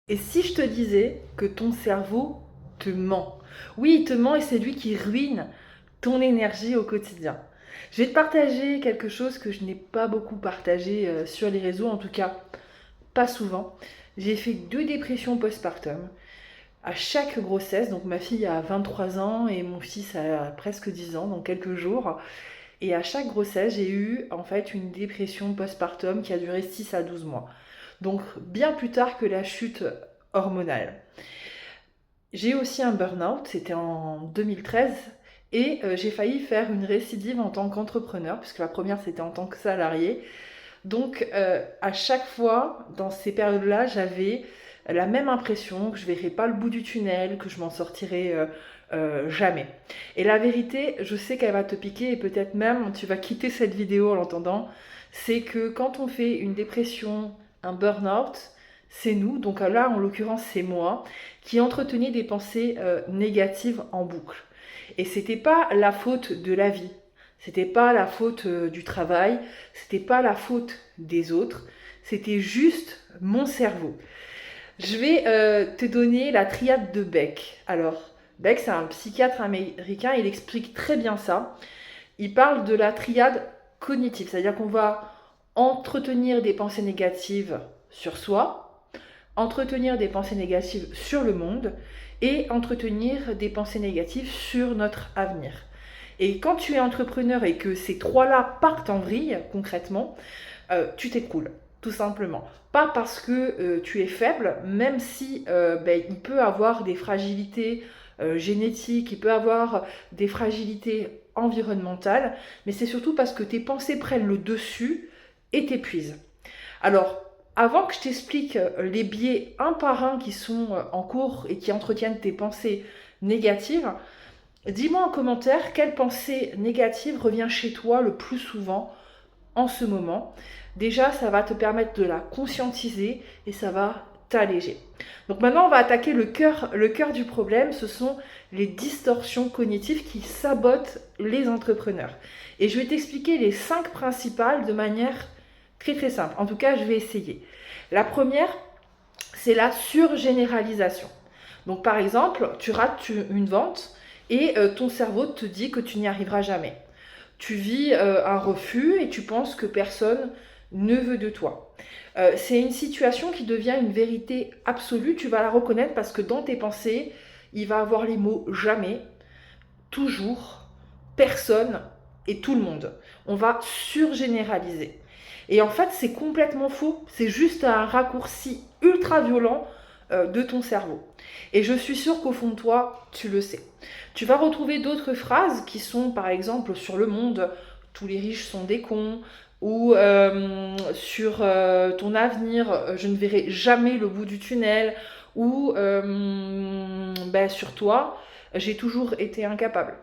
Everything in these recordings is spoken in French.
Et si je te disais que ton cerveau te ment? Oui, il te ment et c'est lui qui ruine ton énergie au quotidien. Je vais te partager quelque chose que je n'ai pas beaucoup partagé sur les réseaux, en tout cas pas souvent. J'ai fait 2 dépressions postpartum à chaque grossesse. Donc ma fille a 23 ans et mon fils a presque 10 ans, dans quelques jours. Et à chaque grossesse, j'ai eu en fait une dépression postpartum qui a duré 6 à 12 mois. Donc bien plus tard que la chute hormonale. J'ai aussi un burn-out, c'était en 2013, et j'ai failli faire une récidive en tant qu'entrepreneur, puisque la première c'était en tant que salarié. Donc à chaque fois, dans ces périodes-là, j'avais la même impression que je verrais pas le bout du tunnel, que je m'en sortirais jamais. Et la vérité, je sais qu'elle va te piquer et peut-être même tu vas quitter cette vidéo en l'entendant, c'est que quand on fait une dépression, un burn-out, c'est nous, donc là en l'occurrence c'est moi, qui entretenais des pensées négatives en boucle. Et c'était pas la faute de la vie, c'était pas la faute du travail, c'était pas la faute des autres, c'était juste mon cerveau. Je vais te donner la triade de Beck. Alors, Beck, c'est un psychiatre américain, il explique très bien ça. Il parle de la triade cognitive, c'est-à-dire qu'on va entretenir des pensées négatives sur soi, entretenir des pensées négatives sur le monde et entretenir des pensées négatives sur notre avenir. Et quand tu es entrepreneur et que ces trois-là partent en vrille, concrètement, tu t'écroules, tout simplement. Pas parce que tu es faible, même si il peut avoir des fragilités génétiques, il peut avoir des fragilités environnementales, mais c'est surtout parce que tes pensées prennent le dessus et t'épuisent. Alors, avant que je t'explique les biais un par un qui sont en cours et qui entretiennent tes pensées négatives, dis-moi en commentaire quelle pensée négative revient chez toi le plus souvent en ce moment. Déjà, ça va te permettre de la conscientiser et ça va t'alléger. Donc maintenant, on va attaquer le cœur du problème. Ce sont les distorsions cognitives qui sabotent les entrepreneurs. Et je vais t'expliquer les 5 principales de manière très très simple. En tout cas, je vais essayer. La première, c'est la surgénéralisation. Donc par exemple, tu rates une vente et ton cerveau te dit que tu n'y arriveras jamais. Tu vis un refus et tu penses que personne ne veut de toi. C'est une situation qui devient une vérité absolue, tu vas la reconnaître parce que dans tes pensées, il va avoir les mots jamais, toujours, personne et tout le monde. On va surgénéraliser. Et en fait, c'est complètement faux. C'est juste un raccourci ultra violent de ton cerveau. Et je suis sûre qu'au fond de toi, tu le sais. Tu vas retrouver d'autres phrases qui sont, par exemple, sur le monde, tous les riches sont des cons, ou sur ton avenir, je ne verrai jamais le bout du tunnel, ou sur toi, j'ai toujours été incapable.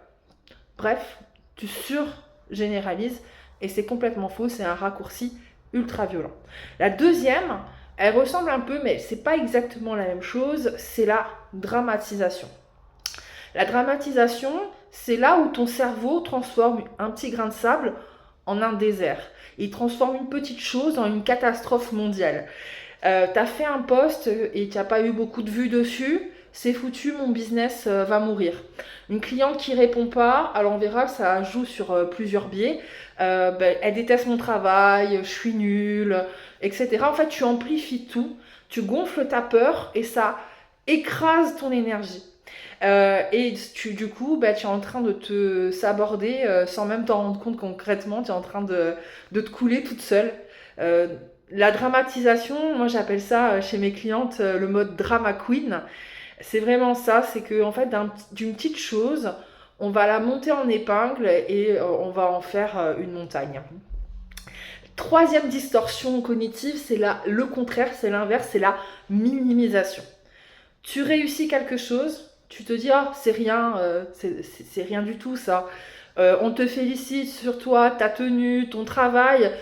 Bref, tu surgénéralises et c'est complètement faux, c'est un raccourci ultra violent. La deuxième, elle ressemble un peu, mais c'est pas exactement la même chose, c'est la dramatisation. La dramatisation, c'est là où ton cerveau transforme un petit grain de sable en un désert. Il transforme une petite chose en une catastrophe mondiale. T'as fait un post et tu n'as pas eu beaucoup de vues dessus, c'est foutu, mon business va mourir. Une cliente qui répond pas, alors on verra, ça joue sur plusieurs biais. Elle déteste mon travail, je suis nulle, etc. En fait, tu amplifies tout, tu gonfles ta peur et ça écrase ton énergie. Du coup, tu es en train de te saborder sans même t'en rendre compte concrètement, tu es en train de te couler toute seule. Euh, la dramatisation, moi j'appelle ça chez mes clientes le mode drama queen. C'est vraiment ça, c'est que en fait d'une petite chose, on va la monter en épingle et on va en faire une montagne. Troisième distorsion cognitive, c'est le contraire, c'est l'inverse, c'est la minimisation. Tu réussis quelque chose, tu te dis ah c'est rien, c'est rien du tout ça. On te félicite sur toi, ta tenue, ton travail,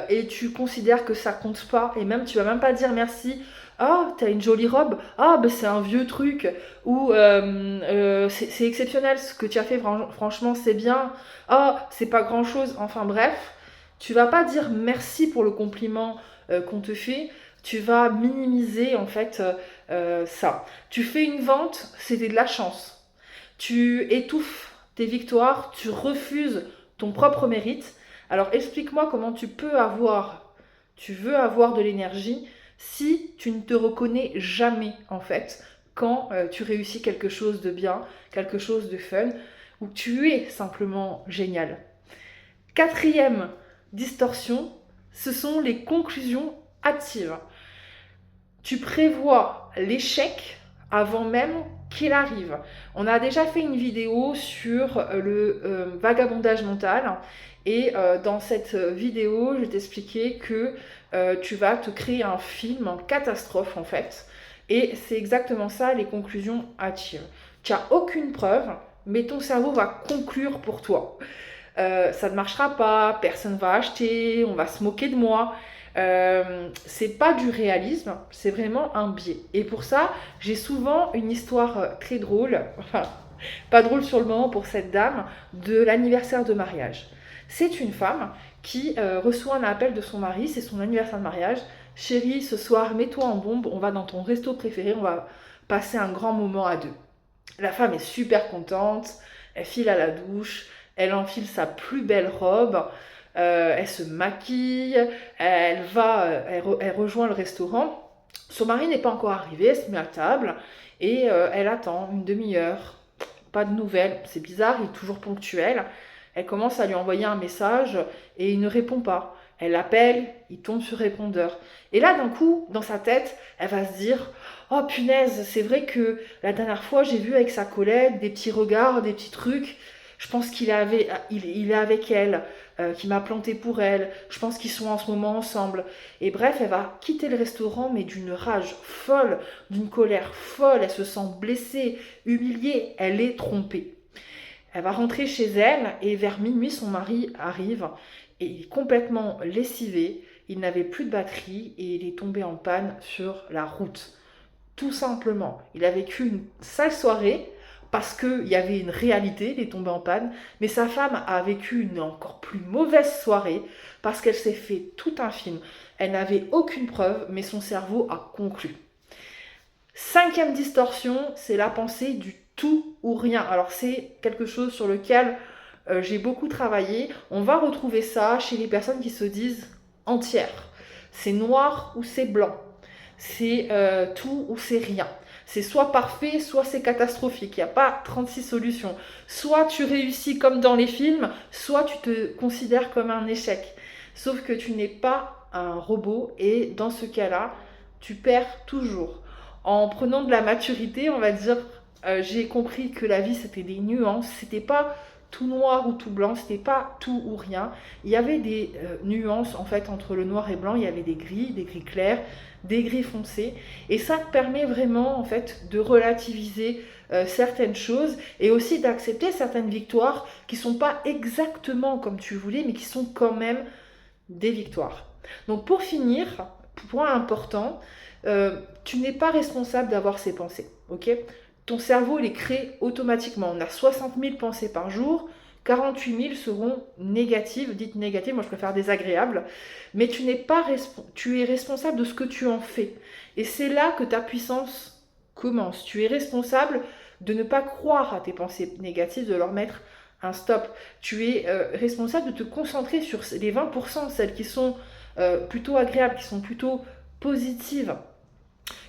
et tu considères que ça compte pas, et même tu vas même pas dire merci. Ah, t'as une jolie robe. Ah, ben c'est un vieux truc. Ou c'est exceptionnel ce que tu as fait. Franchement, c'est bien. Ah, c'est pas grand chose. Enfin bref, tu vas pas dire merci pour le compliment qu'on te fait. tu vas minimiser en fait ça. Tu fais une vente, c'était de la chance. Tu étouffes tes victoires, tu refuses ton propre mérite. Alors explique-moi comment tu veux avoir de l'énergie si tu ne te reconnais jamais en fait quand tu réussis quelque chose de bien, quelque chose de fun, ou que tu es simplement génial. Quatrième distorsion, ce sont les conclusions hâtives. Tu prévois l'échec avant même qu'il arrive. On a déjà fait une vidéo sur le vagabondage mental et dans cette vidéo, je t'expliquais que tu vas te créer un film en catastrophe en fait. Et c'est exactement ça, les conclusions hâtives. Tu n'as aucune preuve, mais ton cerveau va conclure pour toi. Ça ne marchera pas, personne ne va acheter, on va se moquer de moi. C'est pas du réalisme, c'est vraiment un biais. Et pour ça, j'ai souvent une histoire très drôle, enfin, pas drôle sur le moment pour cette dame, de l'anniversaire de mariage. C'est une femme qui reçoit un appel de son mari, c'est son anniversaire de mariage. Chérie, ce soir, mets-toi en bombe, on va dans ton resto préféré, on va passer un grand moment à deux. La femme est super contente, elle file à la douche, elle enfile sa plus belle robe, elle se maquille, elle rejoint le restaurant. Son mari n'est pas encore arrivé, elle se met à table et elle attend une demi-heure. Pas de nouvelles, c'est bizarre, il est toujours ponctuel. Elle commence à lui envoyer un message et il ne répond pas. Elle appelle, il tombe sur répondeur. Et là, d'un coup, dans sa tête, elle va se dire « Oh punaise, c'est vrai que la dernière fois, j'ai vu avec sa collègue des petits regards, des petits trucs. Je pense qu'il est avec elle, qu'il m'a planté pour elle. Je pense qu'ils sont en ce moment ensemble. » Et bref, elle va quitter le restaurant, mais d'une rage folle, d'une colère folle. Elle se sent blessée, humiliée. Elle est trompée. Elle va rentrer chez elle et vers minuit, son mari arrive et il est complètement lessivé. Il n'avait plus de batterie et il est tombé en panne sur la route. Tout simplement. Il a vécu une sale soirée parce qu'il y avait une réalité, il est tombé en panne. Mais sa femme a vécu une encore plus mauvaise soirée parce qu'elle s'est fait tout un film. Elle n'avait aucune preuve, mais son cerveau a conclu. Cinquième distorsion, c'est la pensée du tout ou rien. Alors c'est quelque chose sur lequel j'ai beaucoup travaillé. On va retrouver ça chez les personnes qui se disent entières. C'est noir ou c'est blanc. C'est tout ou c'est rien. C'est soit parfait, soit c'est catastrophique. Il n'y a pas 36 solutions. Soit tu réussis comme dans les films, soit tu te considères comme un échec. Sauf que tu n'es pas un robot et dans ce cas-là, tu perds toujours. En prenant de la maturité, on va dire, j'ai compris que la vie c'était des nuances, c'était pas tout noir ou tout blanc, c'était pas tout ou rien. Il y avait des nuances en fait entre le noir et blanc, il y avait des gris clairs, des gris foncés, et ça te permet vraiment en fait de relativiser certaines choses et aussi d'accepter certaines victoires qui sont pas exactement comme tu voulais, mais qui sont quand même des victoires. Donc pour finir, point important, tu n'es pas responsable d'avoir ces pensées, ok? Ton cerveau les crée automatiquement. On a 60 000 pensées par jour, 48 000 seront négatives, dites négatives, moi je préfère désagréables, mais tu es responsable de ce que tu en fais. Et c'est là que ta puissance commence. Tu es responsable de ne pas croire à tes pensées négatives, de leur mettre un stop. Tu es responsable de te concentrer sur les 20%, celles qui sont plutôt agréables, qui sont plutôt positives.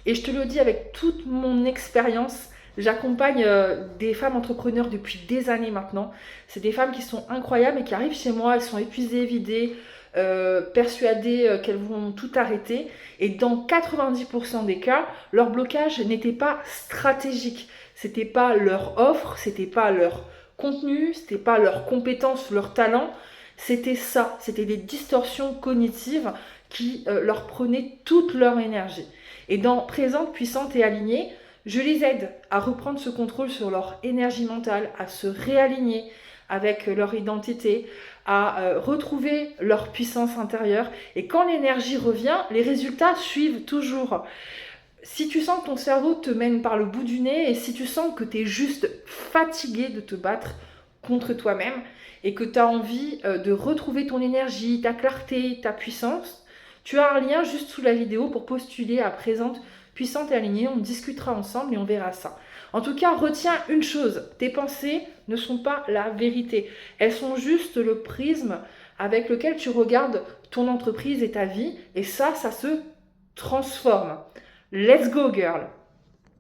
Et je te le dis avec toute mon expérience, j'accompagne des femmes entrepreneurs depuis des années maintenant. C'est des femmes qui sont incroyables et qui arrivent chez moi, elles sont épuisées, vidées, persuadées qu'elles vont tout arrêter. Et dans 90% des cas, leur blocage n'était pas stratégique. C'était pas leur offre, c'était pas leur contenu, c'était pas leurs compétences, leur talent. C'était ça, c'était des distorsions cognitives qui leur prenaient toute leur énergie. Et dans Présente, Puissante et Alignée, je les aide à reprendre ce contrôle sur leur énergie mentale, à se réaligner avec leur identité, à retrouver leur puissance intérieure. Et quand l'énergie revient, les résultats suivent toujours. Si tu sens que ton cerveau te mène par le bout du nez et si tu sens que tu es juste fatigué de te battre contre toi-même et que tu as envie de retrouver ton énergie, ta clarté, ta puissance, Tu as un lien juste sous la vidéo pour postuler à Présente, Puissante et Alignée. On discutera ensemble et on verra ça. En tout cas, retiens une chose, tes pensées ne sont pas la vérité. Elles sont juste le prisme avec lequel tu regardes ton entreprise et ta vie. Et ça se transforme. Let's go, girl!